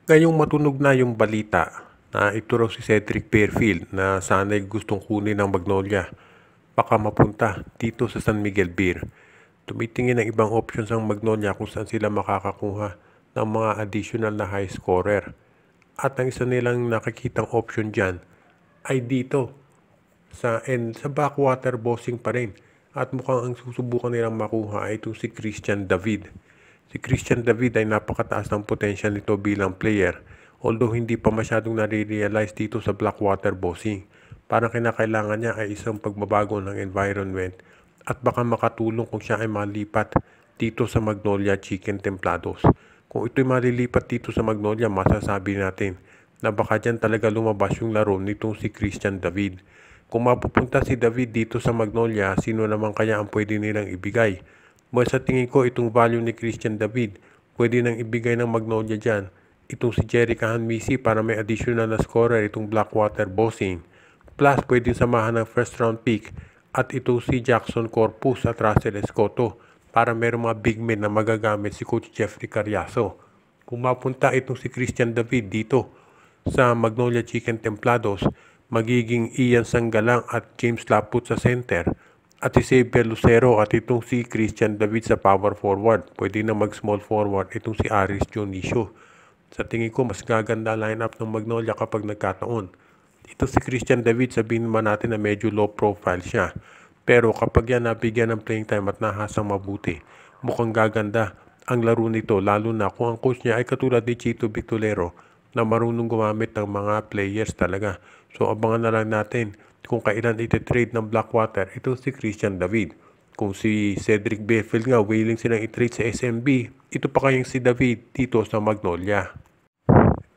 Ngayong matunog na yung balita na ito raw si Cedric Fairfield na sana'y gustong kunin ng Magnolia, baka mapunta dito sa San Miguel Beer. Tumitingin ng ibang options ang Magnolia kung saan sila makakakuha ng mga additional na high scorer. At ang isa nilang nakikitang option dyan ay dito sa backwater bossing pa rin. At mukhang ang susubukan nilang makuha ay itong si Christian David. Si Christian David ay napakataas ng potential nito bilang player, although hindi pa masyadong nare-realize dito sa Blackwater bossing. Parang kinakailangan niya ay isang pagbabago ng environment at baka makatulong kung siya ay malipat dito sa Magnolia Chicken Templados. Kung ito'y malilipat dito sa Magnolia, masasabi natin na baka dyan talaga lumabas yung laro nitong si Christian David. Kung mapupunta si David dito sa Magnolia, sino naman kaya ang pwede nilang ibigay? Well, sa tingin ko, itong value ni Christian David, pwede nang ibigay ng Magnolia dyan. Itong si Jerry Kahanmisi para may additional na scorer, itong Blackwater bossing. Plus, pwede samahan ng first round pick at itong si Jackson Corpus at Russell Escoto para meron mga big men na magagamit si Coach Jeffrey Carriazo. Kung mapunta itong si Christian David dito sa Magnolia Chicken Templados, magiging Ian Sanggalang at James Laput sa center at si Xavier Lucero at itong si Christian David sa power forward. Pwede na mag small forward itong si Aris Dionisio. Sa tingin ko mas gaganda lineup ng Magnolia kapag nagkataon. Ito si Christian David, sabihin naman natin na medyo low profile siya. Pero kapag yan nabigyan ng playing time at nahasang mabuti, mukhang gaganda ang laro nito, lalo na kung ang coach niya ay katulad ni Chito Victolero na marunong gumamit ng mga players talaga. So abangan na lang natin kung kailan iti-trade ng Blackwater ito si Christian David. Kung si Cedric Fairfield nga willing silang i-trade sa SMB, ito pa kayang si David dito sa Magnolia.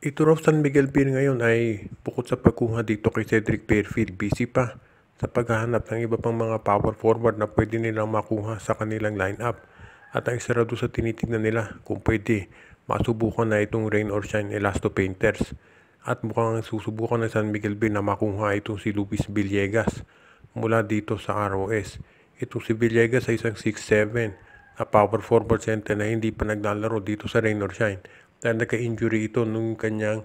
Ito raw San Miguel Beer ngayon ay bukod sa pagkuha dito kay Cedric Fairfield, busy pa sa paghahanap ng iba pang mga power forward na pwede nilang makuha sa kanilang lineup. At ang isa raw doon sa tinitignan nila kung pwede masubukan na itong Rain or Shine Elasto Painters. At mukhang susubukan ng San Miguel Beer na makuha itong si Luis Villegas mula dito sa ROS. Itong si Villegas ay isang 6'7" na power forward center na hindi pa naglalaro dito sa Rain or Shine. Dahil nagka-injury ito nung kanyang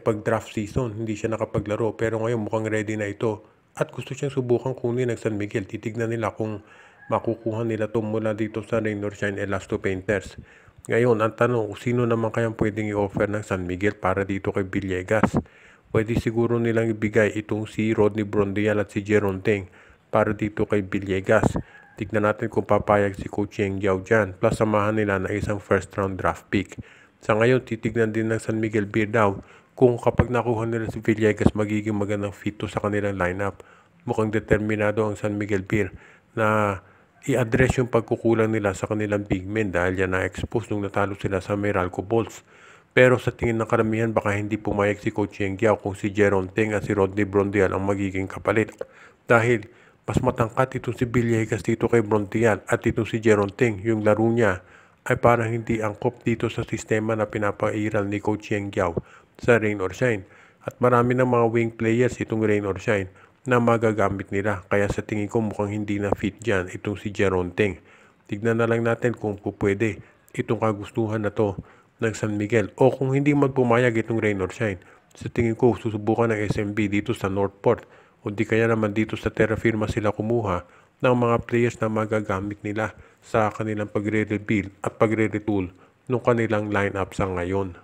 pag-draft season, hindi siya nakapaglaro. Pero ngayon mukhang ready na ito at gusto siyang subukan kunin ng San Miguel. Titignan nila kung makukuha nila ito mula dito sa Rain or Shine Elasto Painters. Ngayon, ang tanong, sino naman kayang pwedeng i-offer ng San Miguel para dito kay Villegas? Pwede siguro nilang ibigay itong si Rodney Brondial at si Jeron Teng para dito kay Villegas. Tignan natin kung papayag si Coach Yeng Giao dyan. Plus, samahan nila na isang first round draft pick. Sa ngayon, titignan din ng San Miguel Beer daw kung kapag nakuha nila si Villegas, magiging magandang fit to sa kanilang lineup. Mukhang determinado ang San Miguel Beer na i-address yung pagkukulang nila sa kanilang big men dahil yan na-expose nung natalo sila sa Meralco Bulls. Pero sa tingin ng karamihan, baka hindi pumayag si Coach Yeng Giao kung si Jeron Teng at si Rodney Brondial ang magiging kapalit. Dahil mas matangkat itong si Villegas dito kay Brondial at itong si Jeron Teng, yung laro niya ay parang hindi angkop dito sa sistema na pinapairal ni Coach Yeng Giao sa Rain or Shine. At marami ng mga wing players itong Rain or Shine na magagamit nila. Kaya sa tingin ko mukhang hindi na fit dyan itong si Jeron Teng. Tignan na lang natin kung pwede itong kagustuhan na to ng San Miguel. O kung hindi magpumayag itong Rain or Shine, sa tingin ko susubukan ng SMB dito sa Northport. O di kaya naman dito sa Terra Firma sila kumuha ng mga players na magagamit nila sa kanilang pagre-rebuild at pagre-retool ng kanilang lineup sa ngayon.